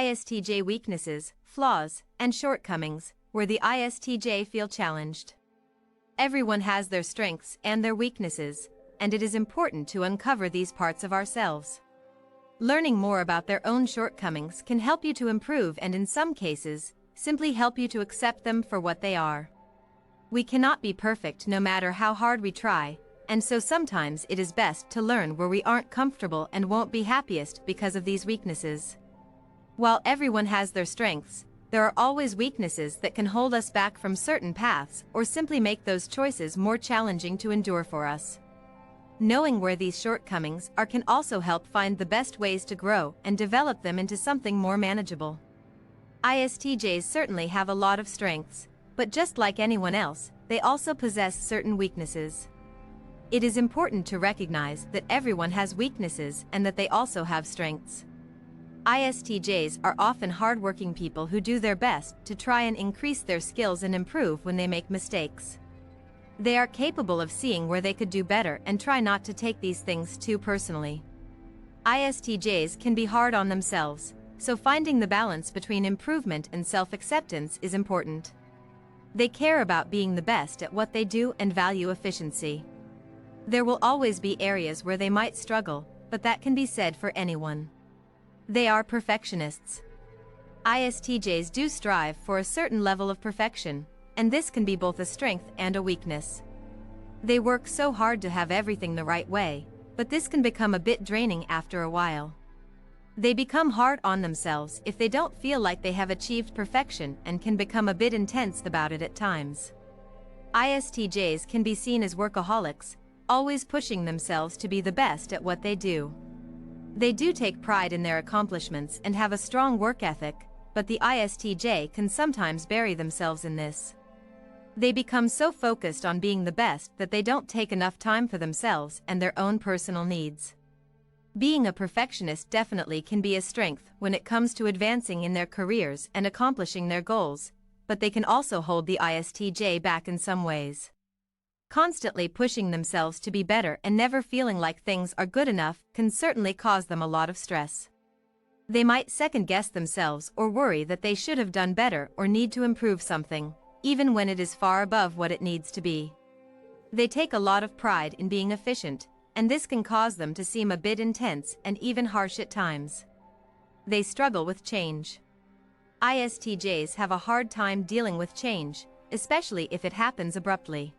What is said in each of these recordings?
ISTJ weaknesses, flaws, and shortcomings, where the ISTJ feel challenged. Everyone has their strengths and their weaknesses, and it is important to uncover these parts of ourselves. Learning more about their own shortcomings can help you to improve and in some cases, simply help you to accept them for what they are. We cannot be perfect no matter how hard we try, and so sometimes it is best to learn where we aren't comfortable and won't be happiest because of these weaknesses. While everyone has their strengths, there are always weaknesses that can hold us back from certain paths or simply make those choices more challenging to endure for us. Knowing where these shortcomings are can also help find the best ways to grow and develop them into something more manageable. ISTJs certainly have a lot of strengths, but just like anyone else, they also possess certain weaknesses. It is important to recognize that everyone has weaknesses and that they also have strengths. ISTJs are often hardworking people who do their best to try and increase their skills and improve when they make mistakes. They are capable of seeing where they could do better and try not to take these things too personally. ISTJs can be hard on themselves, so finding the balance between improvement and self-acceptance is important. They care about being the best at what they do and value efficiency. There will always be areas where they might struggle, but that can be said for anyone. They are perfectionists. ISTJs do strive for a certain level of perfection, and this can be both a strength and a weakness. They work so hard to have everything the right way, but this can become a bit draining after a while. They become hard on themselves if they don't feel like they have achieved perfection and can become a bit intense about it at times. ISTJs can be seen as workaholics, always pushing themselves to be the best at what they do. They do take pride in their accomplishments and have a strong work ethic, but the ISTJ can sometimes bury themselves in this. They become so focused on being the best that they don't take enough time for themselves and their own personal needs. Being a perfectionist definitely can be a strength when it comes to advancing in their careers and accomplishing their goals, but they can also hold the ISTJ back in some ways. Constantly pushing themselves to be better and never feeling like things are good enough can certainly cause them a lot of stress. They might second-guess themselves or worry that they should have done better or need to improve something, even when it is far above what it needs to be. They take a lot of pride in being efficient, and this can cause them to seem a bit intense and even harsh at times. They struggle with change. ISTJs have a hard time dealing with change, especially if it happens abruptly.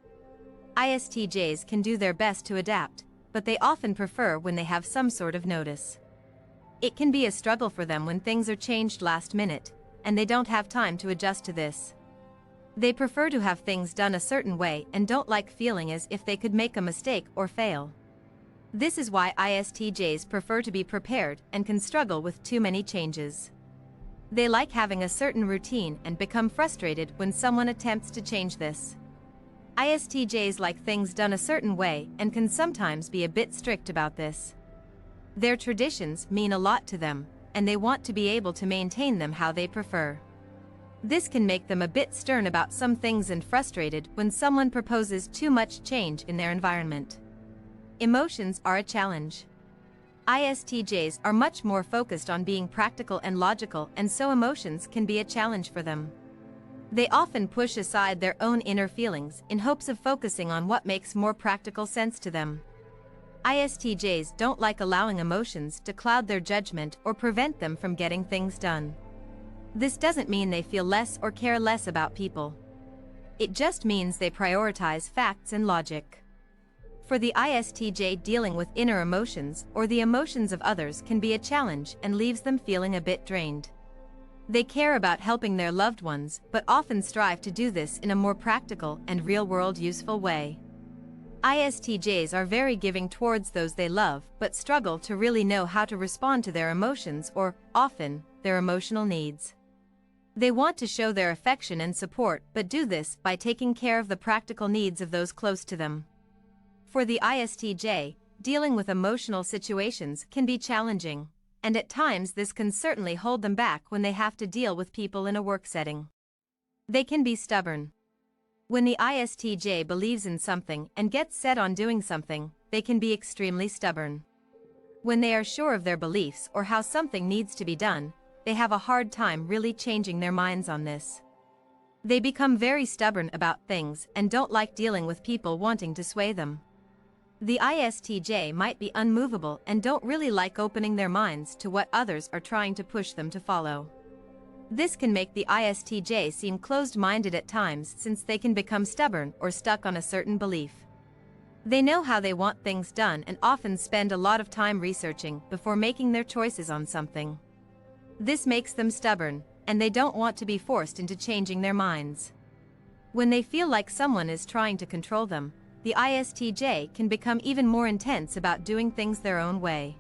ISTJs can do their best to adapt, but they often prefer when they have some sort of notice. It can be a struggle for them when things are changed last minute, and they don't have time to adjust to this. They prefer to have things done a certain way and don't like feeling as if they could make a mistake or fail. This is why ISTJs prefer to be prepared and can struggle with too many changes. They like having a certain routine and become frustrated when someone attempts to change this. ISTJs like things done a certain way and can sometimes be a bit strict about this. Their traditions mean a lot to them, and they want to be able to maintain them how they prefer. This can make them a bit stern about some things and frustrated when someone proposes too much change in their environment. Emotions are a challenge. ISTJs are much more focused on being practical and logical, and so emotions can be a challenge for them. They often push aside their own inner feelings in hopes of focusing on what makes more practical sense to them. ISTJs don't like allowing emotions to cloud their judgment or prevent them from getting things done. This doesn't mean they feel less or care less about people. It just means they prioritize facts and logic. For the ISTJ, dealing with inner emotions or the emotions of others can be a challenge and leaves them feeling a bit drained. They care about helping their loved ones, but often strive to do this in a more practical and real-world useful way. ISTJs are very giving towards those they love, but struggle to really know how to respond to their emotions or, often, their emotional needs. They want to show their affection and support, but do this by taking care of the practical needs of those close to them. For the ISTJ, dealing with emotional situations can be challenging, and at times this can certainly hold them back when they have to deal with people in a work setting. They can be stubborn. When the ISTJ believes in something and gets set on doing something, they can be extremely stubborn. When they are sure of their beliefs or how something needs to be done, they have a hard time really changing their minds on this. They become very stubborn about things and don't like dealing with people wanting to sway them. The ISTJ might be unmovable and don't really like opening their minds to what others are trying to push them to follow. This can make the ISTJ seem closed-minded at times since they can become stubborn or stuck on a certain belief. They know how they want things done and often spend a lot of time researching before making their choices on something. This makes them stubborn, and they don't want to be forced into changing their minds. When they feel like someone is trying to control them, the ISTJ can become even more intense about doing things their own way.